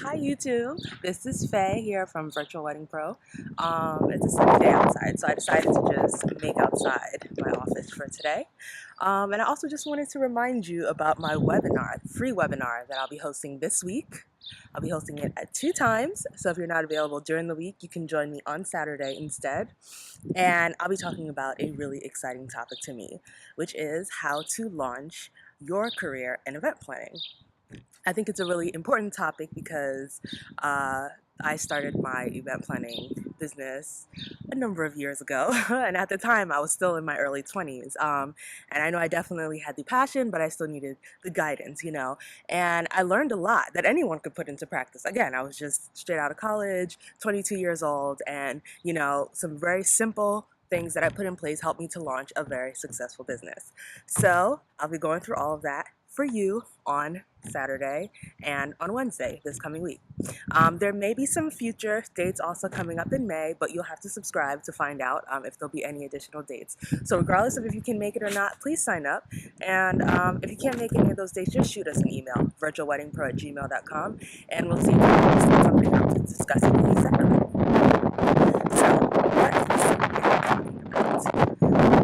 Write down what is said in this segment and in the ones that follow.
Hi YouTube, this is Faye here from Virtual Wedding Pro. It's a sunny day outside, so I decided to just make outside my office for today. And I also just wanted to remind you about my webinar, free webinar that I'll be hosting this week. I'll be hosting it at 2 times, so if you're not available during the week, you can join me on Saturday instead. And I'll be talking about a really exciting topic to me, which is how to launch your career in event planning. I think it's a really important topic because I started my event planning business a number of years ago, and at the time I was still in my early 20s. And I know I definitely had the passion, but I still needed the guidance. And I learned a lot that anyone could put into practice. Again, I was just straight out of college, 22 years old, and some very simple things that I put in place helped me to launch a very successful business. So I'll be going through all of that for you on Saturday and on Wednesday this coming week. There may be some future dates also coming up in May, but you'll have to subscribe to find out if there'll be any additional dates. So regardless of if you can make it or not, please sign up. And if you can't make any of those dates, just shoot us an email, virtualweddingpro@gmail.com, and we'll see if we can set something up to discuss it with you separately. So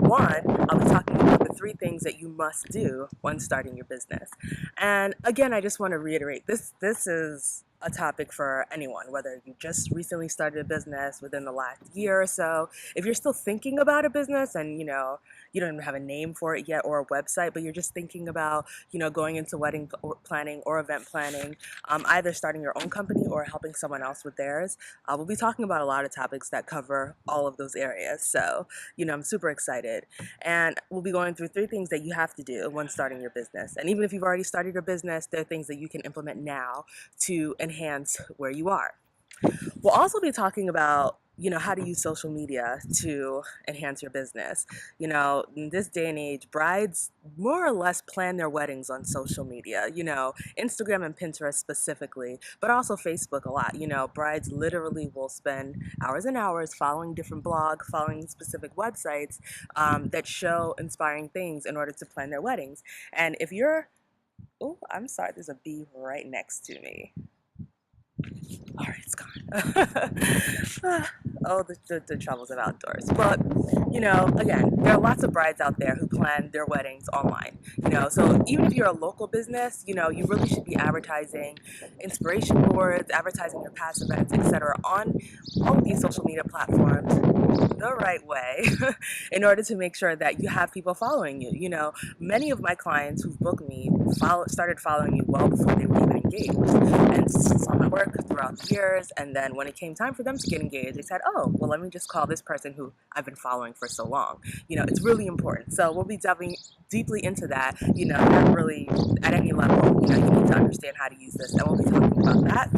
one, I'll be talking about the 3 things that you must do when starting your business. And again, I just want to reiterate, this is a topic for anyone, whether you just recently started a business within the last year or so. If you're still thinking about a business and you don't even have a name for it yet or a website, but you're just thinking about going into wedding planning or event planning, either starting your own company or helping someone else with theirs, we'll be talking about a lot of topics that cover all of those areas. So I'm super excited, and we'll be going through 3 things that you have to do when starting your business. And even if you've already started your business, there are things that you can implement now to enhance where you are. We'll also be talking about how to use social media to enhance your business. In this day and age, brides more or less plan their weddings on social media, Instagram and Pinterest specifically, but also Facebook a lot. Brides literally will spend hours and hours following different blogs, following specific websites that show inspiring things in order to plan their weddings. And if you're, oh, I'm sorry, there's a bee right next to me. All right, it's gone. Oh, the troubles of outdoors. But, again, there are lots of brides out there who plan their weddings online. So even if you're a local business, you really should be advertising inspiration boards, advertising your past events, etc. on all of these social media platforms the right way in order to make sure that you have people following you. Many of my clients who've booked me started following me well before they were even engaged and saw my work throughout the years. And then when it came time for them to get engaged, they said, oh, well, let me just call this person who I've been following for so long. It's really important. So we'll be diving deeply into that, not really at any level. You need to understand how to use this, and we'll be talking about that.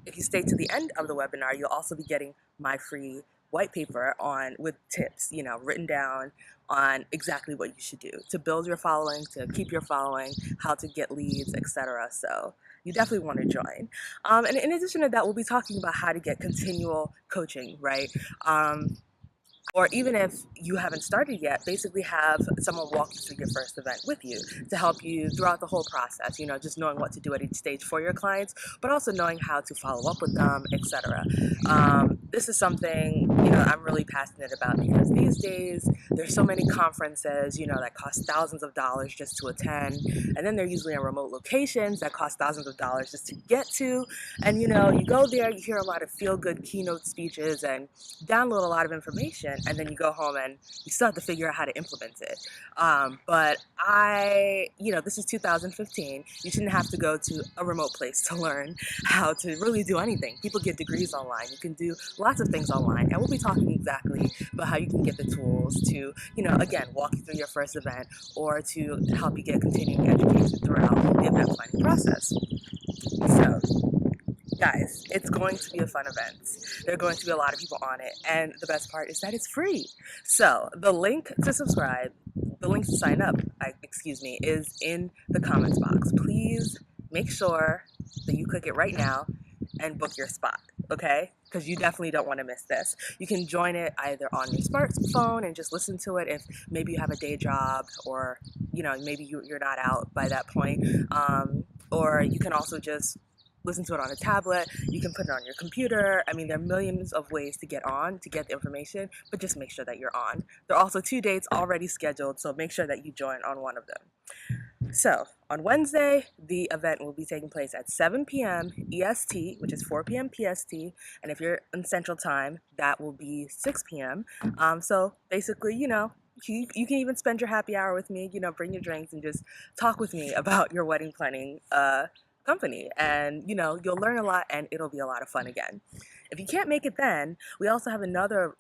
If you stay to the end of the webinar, you'll also be getting my free white paper with tips, written down on exactly what you should do to build your following, to keep your following, how to get leads, etc. So you definitely want to join. And in addition to that, we'll be talking about how to get continual coaching, right? Or even if you haven't started yet, basically have someone walk you through your first event with you to help you throughout the whole process, just knowing what to do at each stage for your clients, but also knowing how to follow up with them, etc. This is something, I'm really passionate about because these days there's so many conferences, that cost thousands of dollars just to attend. And then they're usually in remote locations that cost thousands of dollars just to get to. And, you go there, you hear a lot of feel-good keynote speeches and download a lot of information, and then you go home and you still have to figure out how to implement it. But this is 2015. You shouldn't have to go to a remote place to learn how to really do anything. People get degrees online. You can do lots of things online. And we'll be talking exactly about how you can get the tools to, again, walk you through your first event or to help you get continuing education throughout the event planning process. So, guys, it's going to be a fun event. There are going to be a lot of people on it, and the best part is that it's free. So the link to subscribe, the link to sign up, is in the comments box. Please make sure that you click it right now and book your spot, okay? Because you definitely don't want to miss this. You can join it either on your smartphone and just listen to it if maybe you have a day job or, maybe you're not out by that point. Or you can also just listen to it on a tablet, you can put it on your computer. I mean, there are millions of ways to get on to get the information, but just make sure that you're on. There are also 2 dates already scheduled, so make sure that you join on one of them. So, on Wednesday, the event will be taking place at 7 p.m. EST, which is 4 p.m. PST, and if you're in Central Time, that will be 6 p.m. So basically, you can even spend your happy hour with me, bring your drinks and just talk with me about your wedding planning company. And, you'll learn a lot and it'll be a lot of fun again. If you can't make it then, we also have another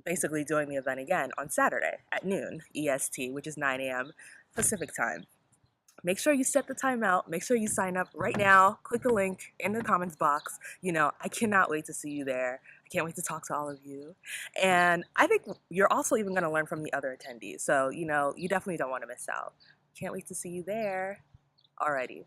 basically doing the event again on Saturday at noon EST, which is 9 a.m. Pacific time. Make sure you set the timeout. Make sure you sign up right now. Click the link in the comments box. I cannot wait to see you there. I can't wait to talk to all of you. And I think you're also even going to learn from the other attendees. So, you definitely don't want to miss out. Can't wait to see you there. Alrighty.